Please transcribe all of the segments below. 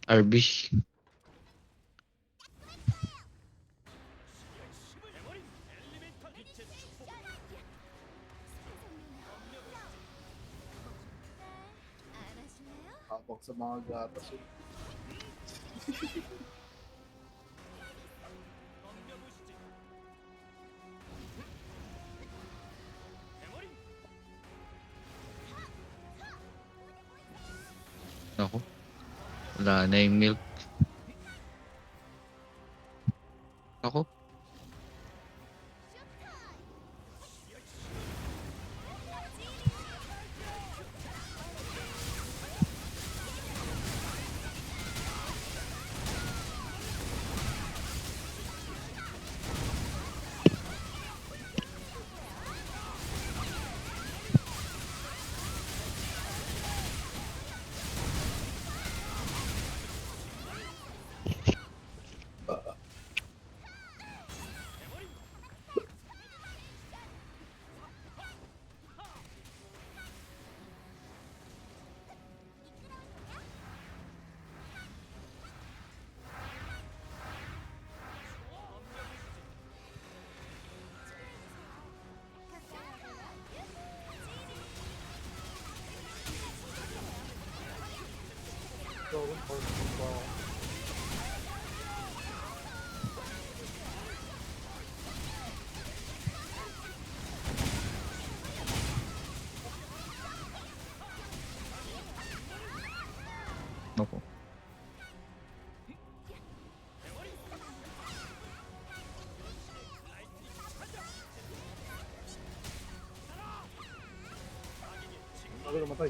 RB. Habang sa mga gatas yun. Ako. Wala na yung milk. Ako. Gawin for ba ako? Ako. Bago namatay.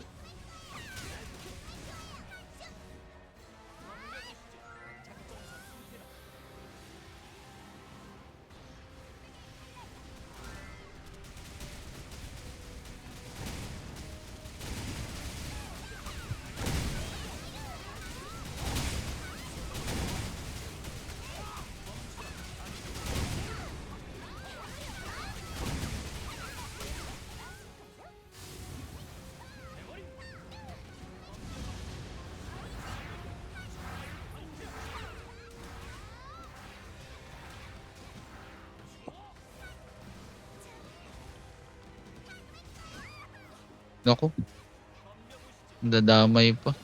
Ako. Dadamay pa.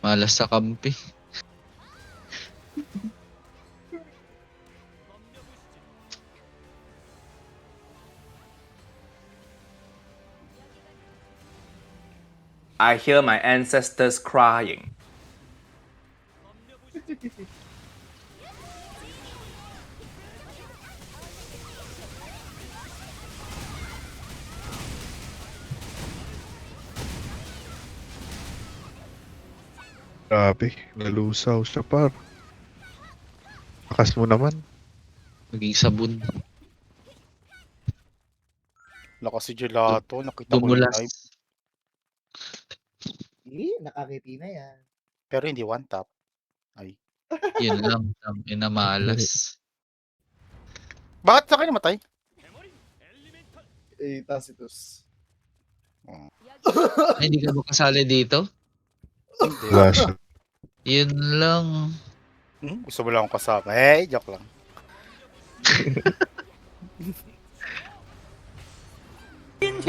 Malas sa kampi. I hear my ancestors crying. Grabe, nalusaw siya par. Lakas mo naman. Maging sabon. Lakas si Gelato, nakita ko yung Dumulas. live. Nakangiti na yan. Pero hindi one tap. Ay. Yun lang. Ang inamalas. Bakit sa akin namatay? Tacitus. Ay, hindi ka ba kasali dito? Hindi. Wala siya. Yun lang. Gusto mo lang akong kasama. Eh, joke lang.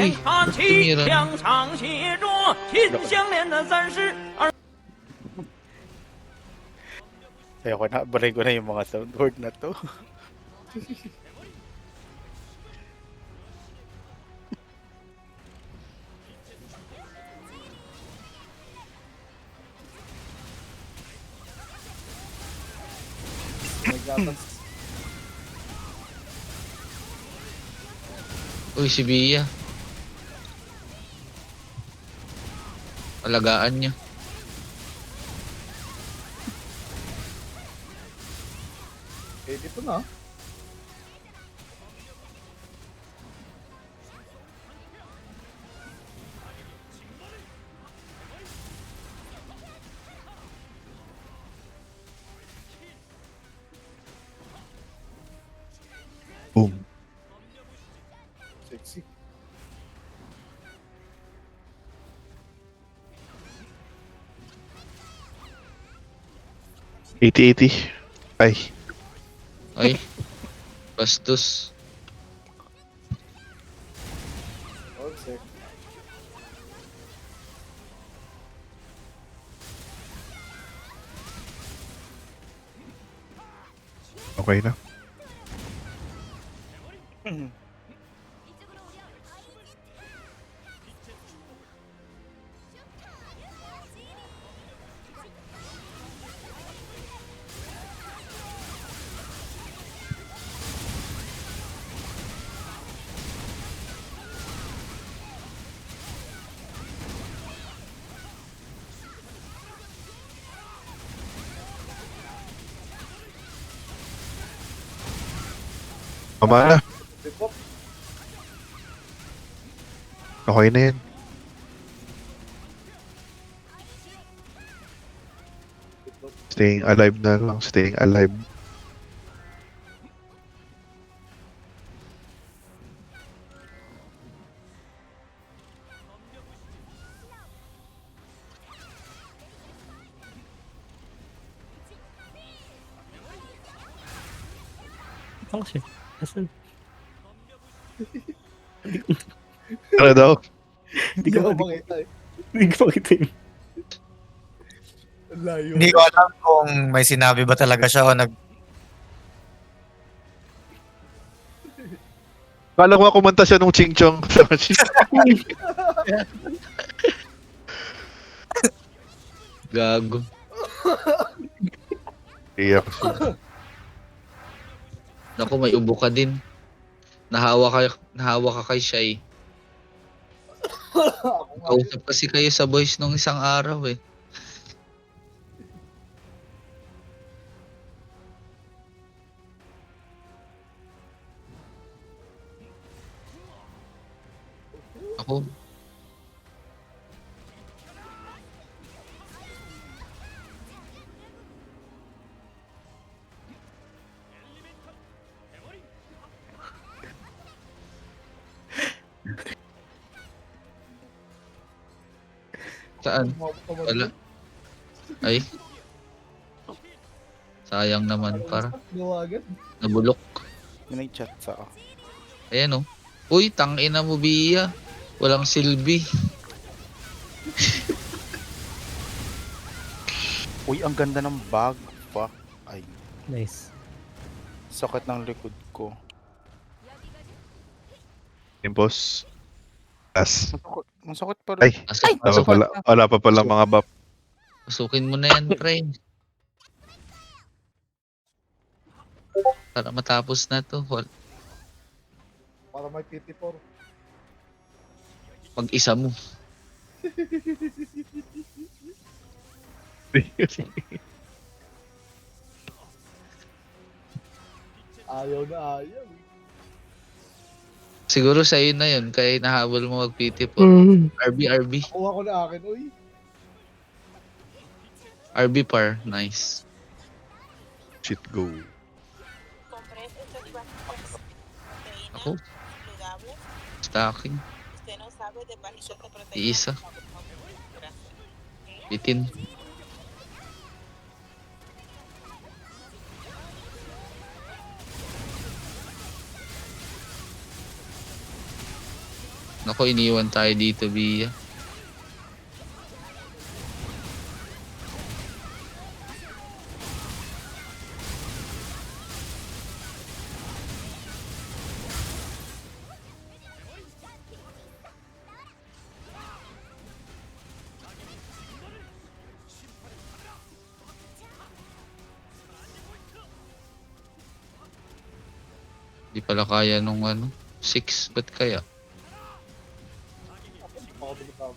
Uy, ba't tumira na? Ayoko na, barin ko na yung mga soundboard na to. May gatas. Uy, si Bia. Alagaan niya. Dito na. Boom. Sexy. 80-80. Ay, Ay, bastos. Oh, sir. okay na. Tama na. Report. Okay na yan. Staying alive na lang. Staying alive. Ako siya. Asan? Ano daw? Hindi Hindi ko ako makita. makita eh. Hindi ko makita yun. Ang layo. Hindi ko alam kung may sinabi ba talaga siya o nag... Kala ko nga kumanta siya nung Ching Chong. Gago. Iyak siya. Naku, may ubo ka din. Nahawa ka kay Shai. Ako nga. Kausap kasi kayo sa voice nung isang araw eh. Ako, saan? Wala. Ay. Sayang naman para. Gawagan. Nabulok. May chat sa Ayan oh. Uy, tangina mo Bia. Walang silbi. Uy, ang ganda ng bag. Fuck. Ay, Nice. sakit ng likod ko. Yung boss. As. Masakit pa Ay. rin. Wala pa pala mga buff. Pasukin mo na yan, pre. Para matapos na to. Para may 54. Pag-isa mo. Ayaw na ayaw. Siguro sa'yo na yun. Kaya nahabol mo mag-PT po. RB. Kuha ko na akin, uy. RB par. Nice. Shit go. Comprende estas prácticas. Proteína Ako, saludable. stacking. Usted no sabe de barritas de proteína. Iisa. Gracias. Bitin. Nako, iniwan tayo dito, Bia. Di pala kaya nung 6. Ba't kaya? Makapagod-tapos.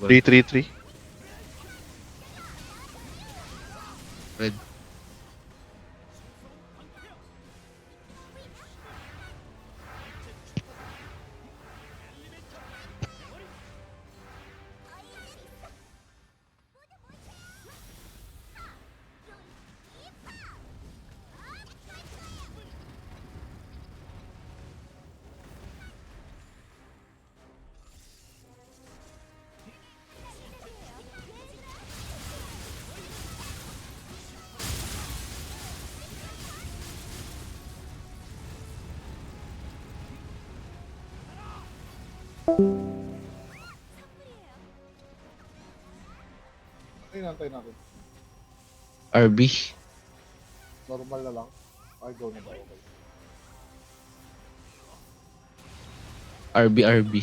Three, 3-3. Red. Ano yung nantay natin? RB. Normal na lang. Ay, go na ba? Okay. RB.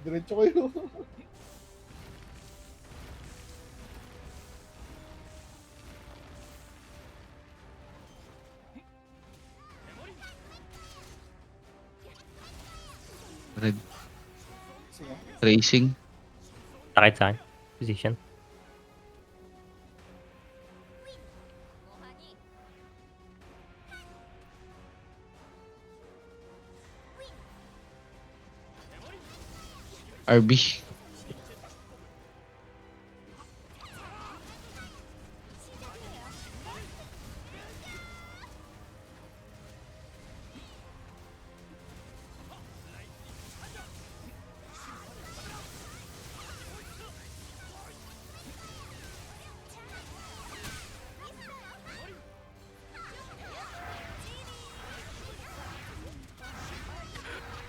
Diretso kayo. Red. Sige. Racing. Takit sa akin. Position. RB.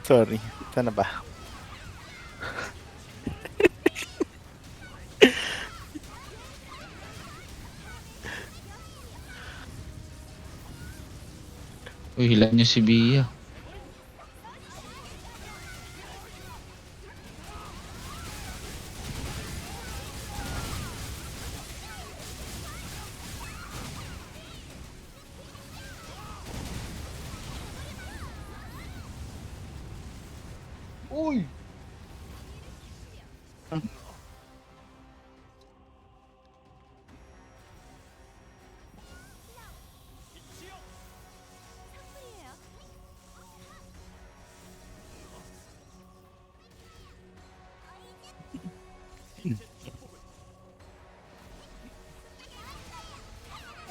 Sorry. Sana ba? Uy, hilan niyo si Bia. Uy!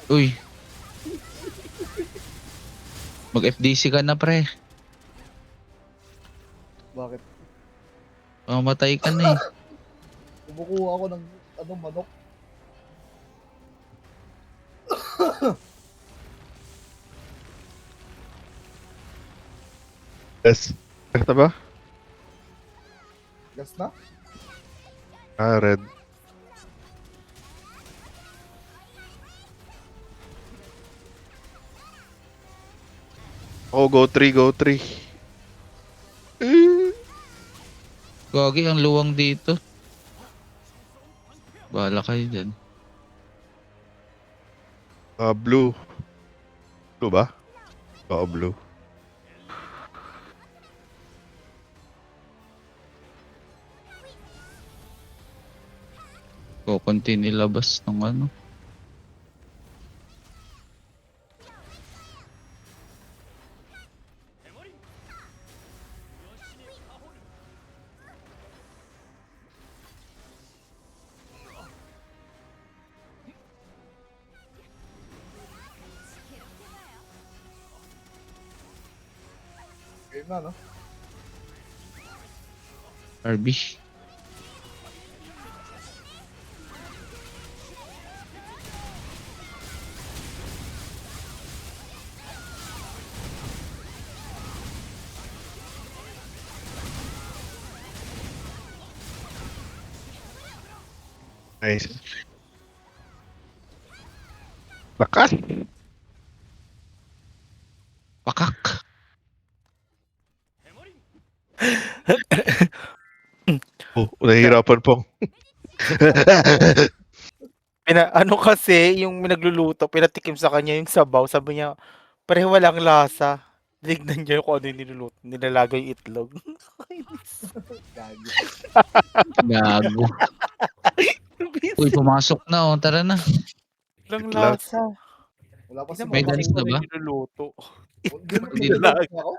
Uy. Mag-FDC ka na, pre. Bakit? Mamatay ka na eh. Kumukuha ako ng manok. Yes. Ito ba? Gas na? Ah, red. Oh, go 3, go 3. Gagi, ang luwang dito. Bahala kayo dyan. Blue. Blue ba? Oo, blue. Kukunti nilabas ng ano. Game na, no? RB. Nice. Lakas! Pakak. Oh, nahihirapan pong. Ano kasi, yung nagluluto, pinatikim sa kanya yung sabaw. Sabi niya, pareho walang lasa. Tignan niyo kung ano yung niluluto. Nilalagay yung itlog. Gagi. Gago. Uy, pumasok na oh. Tara na. Walang Itlog. lasa. Wala pa si Tignan mo May kung dance ano na yung ba? niluluto. Hindi mo Hindi. nilagay ako?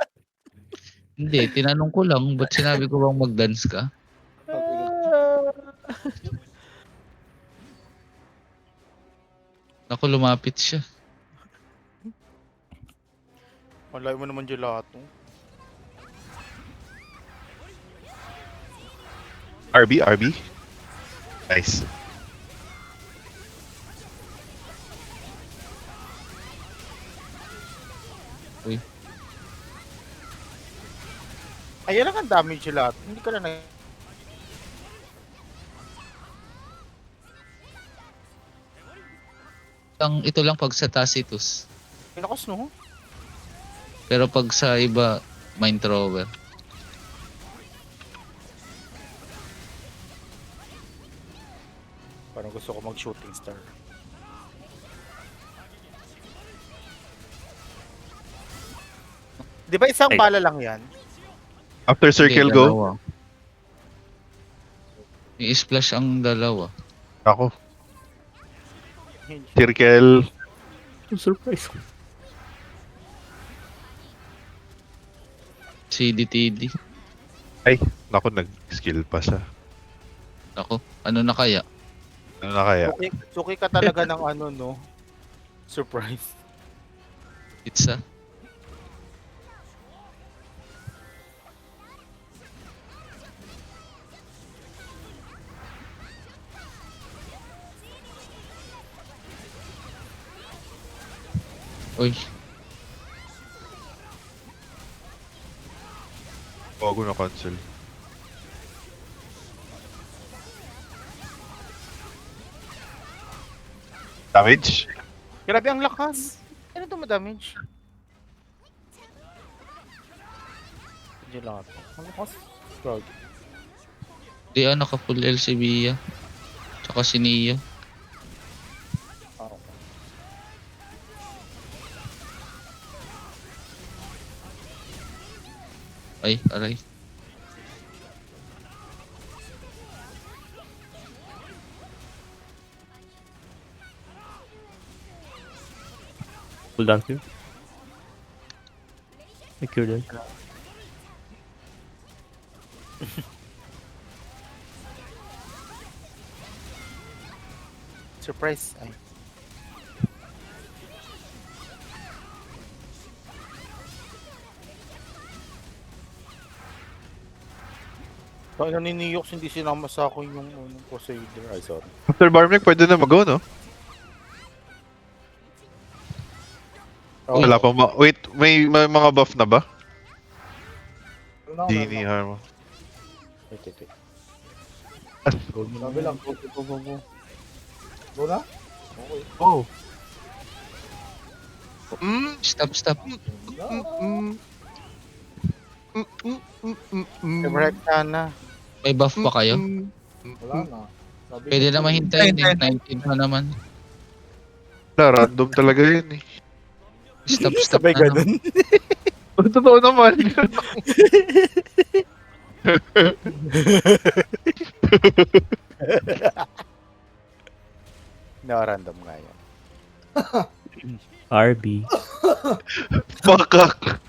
Hindi, tinanong ko lang. Ba't sinabi ko bang mag-dance ka? Naku, lumapit siya. Malay mo naman gelato. RB. Nice. Ayan lang ang damage gelato. Hindi ka na Ito lang pag sa Tacitus. Pinakas no? Pero pag sa iba, Mind Thrower. Parang gusto ko mag-shooting star. Di ba isang Ay. bala lang yan? After circle Hindi, go. dalawa. I-splash ang dalawa. Ako. Circle. Surprise. CDTD. Naku, nag-skill pa siya. Ako, ano na kaya? Ano na kaya? Suki ka talaga ng ano no? Surprise. Pizza? Uy, Bago na cancel. Damage? Grabe ang lakas. Ano ito ma-damage? Gelato. Ang lakas. Gag. di naka full LCB ya. Tsaka si Neo. Ah, okay. Ay, aray. Cooldown clear. Secure din. Surprise. Ay. Kaya naniniyok hindi sinama sa akin yung Poseidon. Ay, sorry. After Barmek, pwede na mag-go, no? Oh, Wala pa wait, may mga buff na ba? Ano na, Genie Harmo. wait. Sabi lang, go. Go na? Okay. Oh. Stop. Favorite sana. May buff pa kayo? Wala na. Sabi Pwede ko, na mahintayin din. Hintay. 19 pa naman. Wala, random talaga yun eh. Stop Sabay na. No? ganun. Totoo naman. Na-random nga yan. RB. Bakak.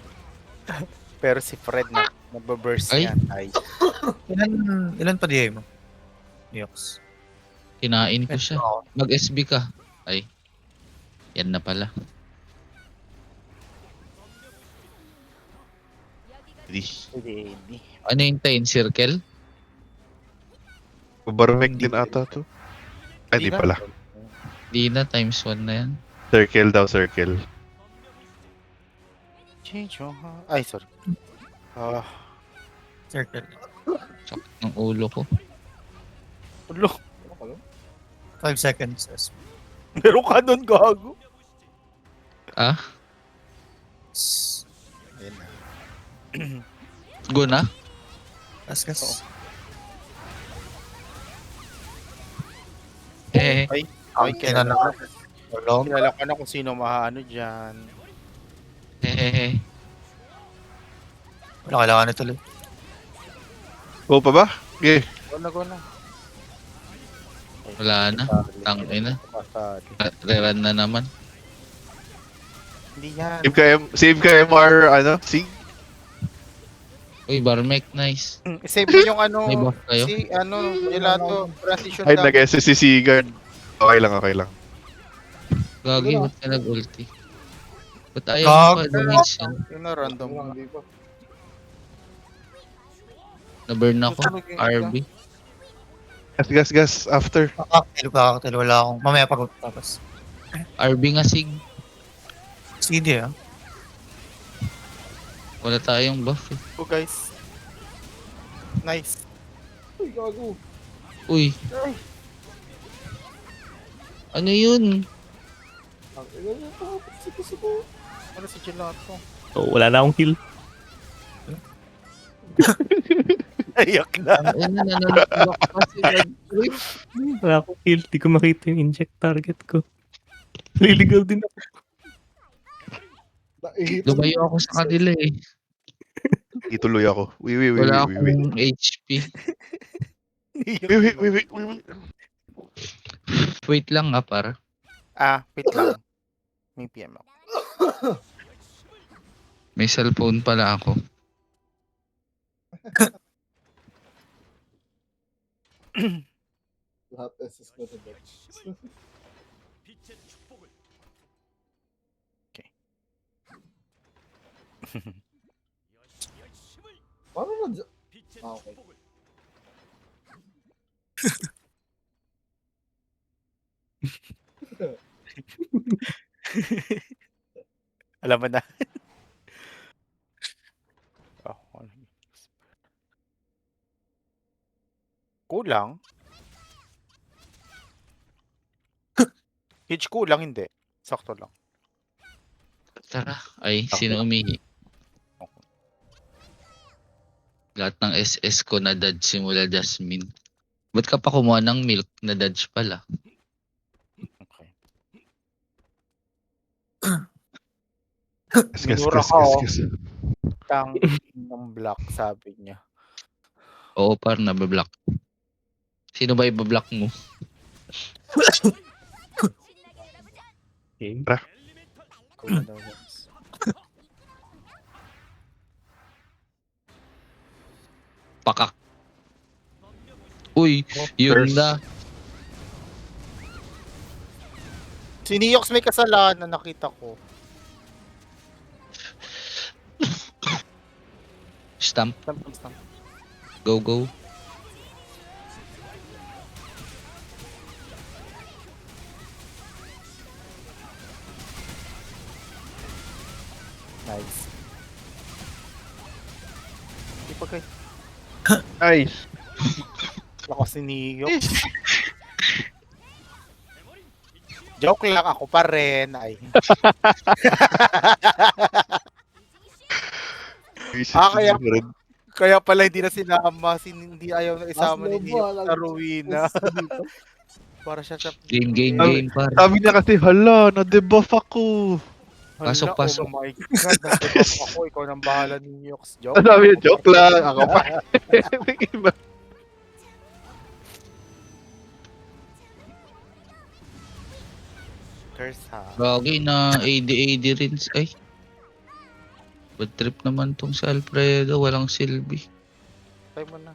Pero si Fred na nagbaburst Ay. yan. Ay. Ilan pa di mo? Yoks. Kinain ko siya. Mag-SB ka. Ay. Yan na pala. Hindi. Ano yung tayin? Circle? Barmek din ata to. Ay, di na. pala. Di na. Times 1 na yan. Circle daw, circle. Change your heart. Ay, sorry. Circle. Sakit ng ulo ko. Ulo. ano ka lang? 5 seconds. Meron ka nun, gago. Ah? Ayan na. Go na? Kaskas. Eh. Ay, Kilala kilala ko. ko. Long. Kilala ko na kung sino mahaano dyan. Eh. Wala kailangan na tuloy. Go pa ba? Okay. Go na. Wala na. Tangin na. Pasado. Rerun na naman. Hindi yan. Save ka MR, ano? Sig? Uy, Barmek. Nice. Save mo yung ano, May buff kayo? si ano, gelato, transition Ay, lang. nag-SS si Sigurd. Okay lang. Gagi, ba't ka nag-ulti? Ba't ayaw mo pa Gag. damage yan? Yun na, random Ano na. hindi pa. Na-burn ako. Tutulog yung RB. Gas. After. Kakaktil. Wala akong. Mamaya pag tapos. RB nga sig. CD ah. Wala tayong buff eh. Oh, guys. Nice. Uy, gago. Uy. Ano yun? Ang ina niya pa. Sipo. Ano si Gelato? Oh, wala na akong kill. Ayak na. Ano, nananok pa si Red Trip. Wala akong kill. Di ko makita yung inject target ko. Liligaw din ako. Lumayo ako sa kanila eh. Ituloy ako. Wait. Wala akong HP. Wait. Wait lang nga para. Wait lang. May PM ako. May cellphone pala ako. Lahat SS na rin. Paano na dyan? Okay. Alam mo na. Ano yun? Kulang? Hitch kulang, hindi. Sakto lang. Tara. Ay, sino umihi? Lahat ng SS ko na dodge simula Jasmine. Ba't ka pa kumuha ng milk na dodge pala? Okay. Gas. Minura ka, oh. Tang ng black, sabi niya. Oo, par nabablock. Sino ba ibablock mo? Okay. Kulang daw, guys. Pakak. Uy, yun First. na. Si Neox may kasalanan, nakita ko. Stamp. Stamp. Go. Nice. Di pa kayo. Nice. Lakas si Neox. Joke lang, ako pa rin. Ay. Kaya- Kaya pala hindi na sinama, hindi ayaw na isama ni Neox sa Ruina. Para siya sa... Game, par. Sabi niya kasi, hala, na-debuff ako. Pasok. Oh my God, nag-debuff ako. Ikaw nang bahala ni Neox. Joke. Sabi niya, joke lang. Ako pa. Curse ha. Bagay na AD rin. Ay. Bad trip naman tong si Alfredo. Walang silbi. Try mo na.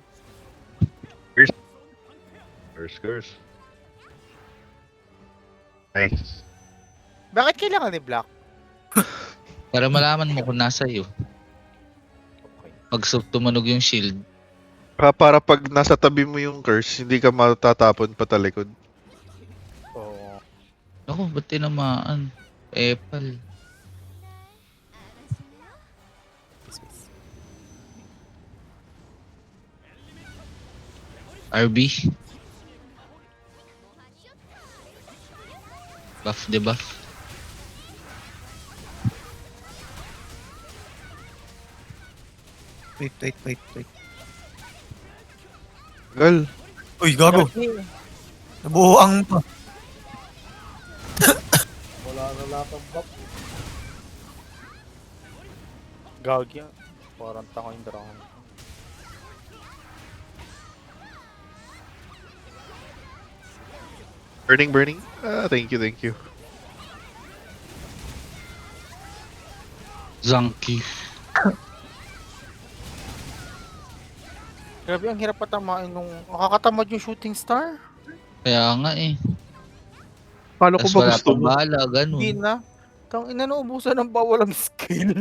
Curse. Nice. Bakit kailangan ni Black? Para malaman mo kung nasa iyo. Okay. Pag tumunog yung shield. Para pag nasa tabi mo yung curse, hindi ka matatapon patalikod. Oo. Ako, ba't tinamaan? Epal. RB. Buff, debuff. Wait. Gal. Uy, gago. Nabuhuang pa. Wala na lahat ang buff. Gagya. Parang tanga yung drone. Burning. Thank you. Zanky. Grabe, ang hirap patamain nung... Nakakatamad yung shooting star. Kaya nga eh. Paano ko Tapos ba wala gusto pang mo? bala, Hindi ganun. na. Tang ina, naubusan ng bawal ang skill.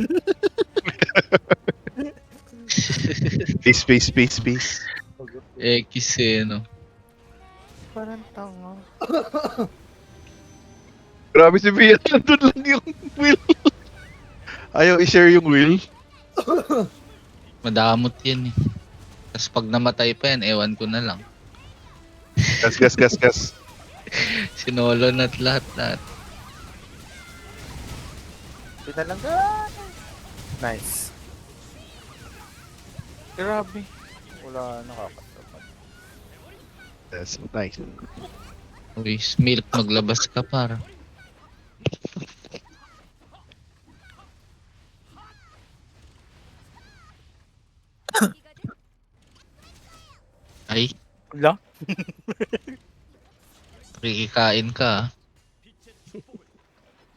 Space. X eh, no? Parang tanga. Grabe si Bia, nandun lang yung wheel. Ayaw i-share yung wheel. Madamot yan eh. Tapos pag namatay pa yan, ewan ko na lang. Gas. Sinolo na't lahat. Pinalanggan. Nice. Grabe. Wala nakakatapat. That's nice. Uy, Milk, maglabas ka para. Ay, Wala? nakikikain ka ah.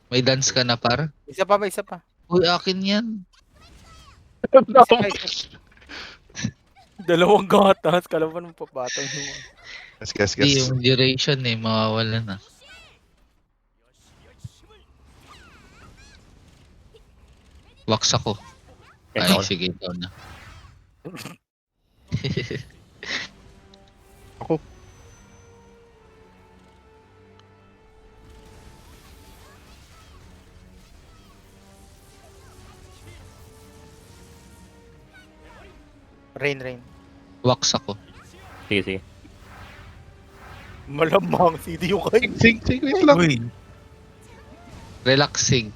May dance ka na para? May isa pa. Uy, akin yan. Dalawang gatas. Kalaban mo pabatang mo. Gas. Hindi, yung duration eh, mawawala na. Wax ako. Ay, sige, ikaw na. Ako. Rain. Wax ako. Sige. Malamang CD yung kayo. Sing, wait lang. Uy, Relaxing.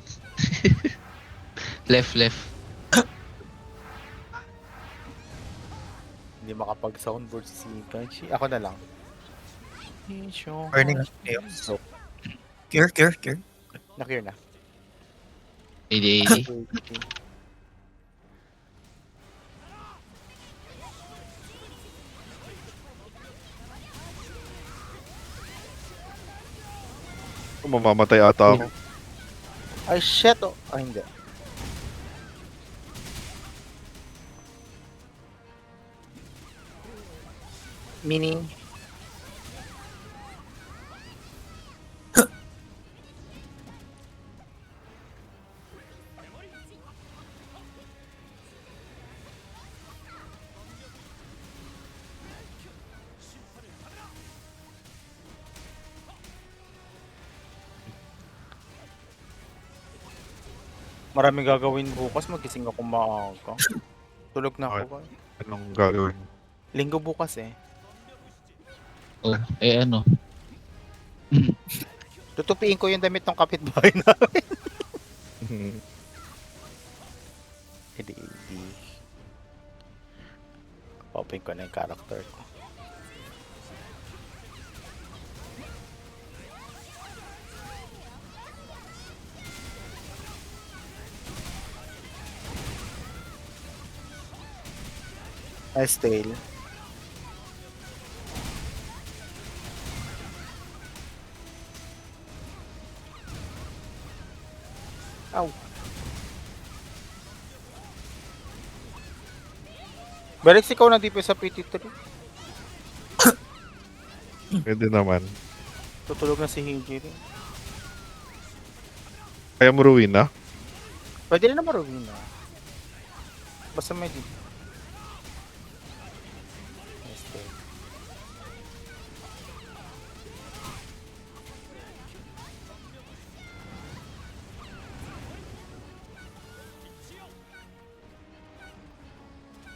left. Hindi makapag-soundboard si Kanchi. Ako na lang. burning. So, Cure. na-clear na. AD. Mamamatay ata ako. Ay, shit! Oh. Ay, hindi. Mini. Maraming gagawin bukas. Magising ako maaga. Tulog na ako. Anong gagawin? Linggo bukas eh. Oh, eh ano? Tutupiin ko yung damit ng kapitbahay namin. Hindi. Open ko na yung character ko. Nice tail. Ow. Balik ikaw na di pa sa PT3. Pwede naman. Tutulog na si Hijiri. Kaya mo ruin na? Pwede rin na marugin na. Basta may di. Nice tail.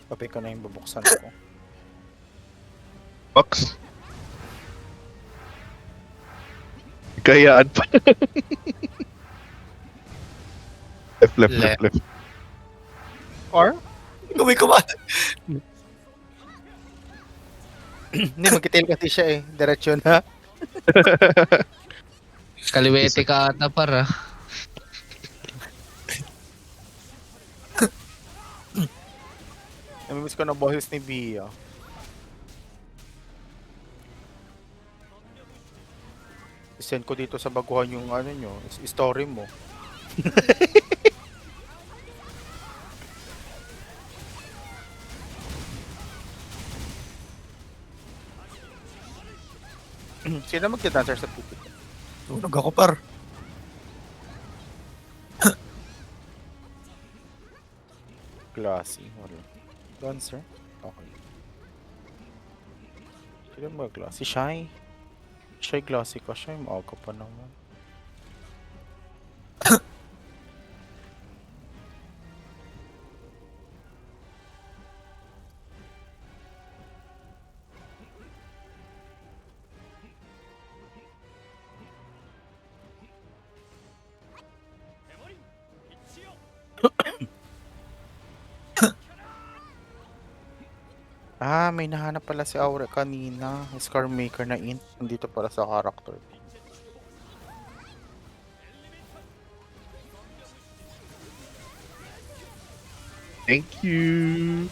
Papi ko na yung bubuksan ko. Box? Kayaan pa. left. Or? Gawin ko ba? Hindi, magkitail kasi siya eh. Diretso na. Kaliwete ka ata para. Namimiss ko na boses ni Bia. Send ko dito sa baguhan yung ano nyo, story mo. Sino magda-dancer sa pipit? Tulog ako par. Glassy. Wala. Dancer. Okay. Sino ba glassy? Shy. Shy glassy ka siya. Maaga pa naman. May nahanap pala si Aura kanina. Scar Maker na int. Nandito pala sa character. Thank you.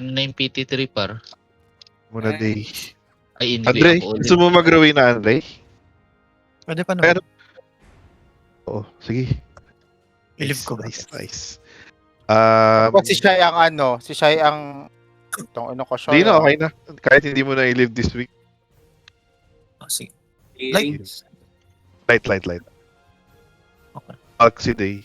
Ano na yung PT3 par? Muna day. Ay, hindi Andre, ako gusto mo mag-rawin na Andre? Pwede pa naman. Pero- Oo, sige. I-live ko. Nice, nice. Si Shy ang ano? Si Shy ang... Itong ano ko siya. Hindi na, okay na. Kahit hindi mo na i-live this week. Oh, sige. Healings. Light. Okay. Oxy day.